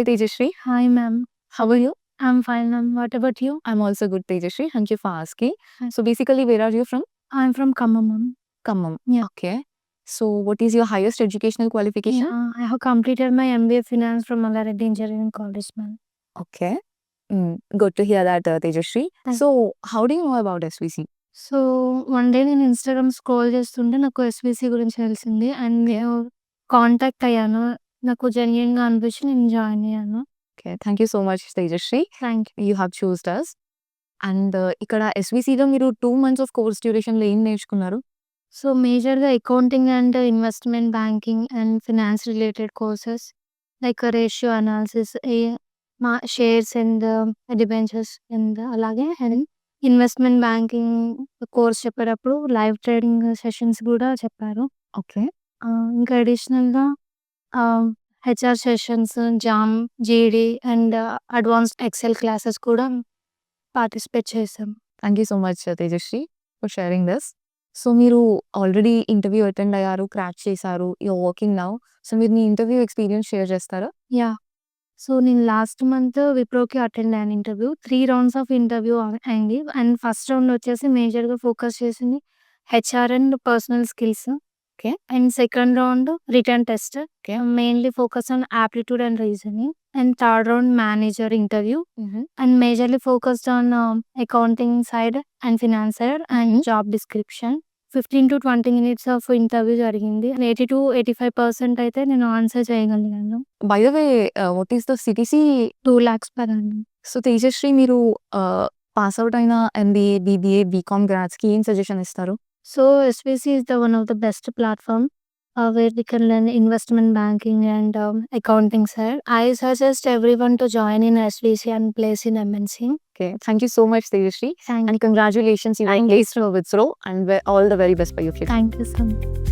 Hi Tejasree, Hi, ma'am. how are you? I'm fine, ma'am. What about you? I'm also good Tejasree, thank you for asking. Hi. So basically where are you from? I'm from Khammam, ma'am. Khammam. Yeah. Okay. So what is your highest educational qualification? Yeah, I have completed my MBA Finance from Mallareddy Engineering College, ma'am. Okay. Good to hear that Tejasree. Thank- So how do you know about SVC? So one day నేను Instagram scroll చేస్తుంటే నాకు SVC గురించి తెలిసింది and నేను contact అయ్యాను. నాకు జెన్యూన్‌గా అనిపించి నేను జాయిన్ అయ్యాను. Okay. Thank you so much Tejasree. Thank you. You have chosen us. And ఇక్కడ SVCలో మీరు 2 months ఆఫ్ కోర్స్ డ్యూరేషన్లో ఏం నేర్చుకున్నారు? సో మేజర్‌గా accounting and investment banking and finance related courses like ratio analysis, మా షేర్స్ అండ్ డిబెంచర్స్ అండ్ అలాగే and investment banking course చెప్పేటప్పుడు live trading sessions కూడా చెప్పారు. ఓకే. ఇంకా అడిషనల్‌గా హెచ్ఆర్ సెషన్స్, జామ్, జీడీ అండ్ అడ్వాన్స్డ్ ఎక్సెల్ క్లాసెస్ కూడా పార్టిసిపేట్ చేశాం. Thank you so much Tejasri for sharing this. So మీరు ఆల్రెడీ ఇంటర్వ్యూ అటెండ్ అయ్యారు, క్రాక్ చేశారు, యూఆర్ వర్కింగ్ నౌ. సో మీరు మీ ఇంటర్వ్యూ ఎక్స్పీరియన్స్ షేర్ చేస్తారా? యాహ్! సో నేను లాస్ట్ మంత్ విప్రోకి అటెండ్ అయ్యాను ఇంటర్వ్యూ. 3 రౌండ్స్ ఆఫ్ ఇంటర్వ్యూ అయింది. అండ్ ఫస్ట్ రౌండ్ వచ్చేసి మేజర్‌గా ఫోకస్ చేసింది HR and personal skills. Okay. And second round written test. Okay. Mainly focus on aptitude and reasoning. And third round manager interview. And majorly focused on accounting side and finance side and job description. 15 to 20 minutes of interview జరిగింది. 80-85% అయితే నేను answer చేయగలిగాను. By the way what is the CTC? 2 lakhs per annum. So Tejasri మీరు pass out అయిన MBA, BBA, BCom గ్రాడ్స్‌కి ఏం suggestion ఇస్తారు? So SVC is the one of the best platform where we can learn investment banking and accounting side. I suggest everyone to join in SVC and place in MNC. Okay. Thank you so much Tejashri Thank and congratulations, you are placed with Wipro and all the very best for your future. you so much.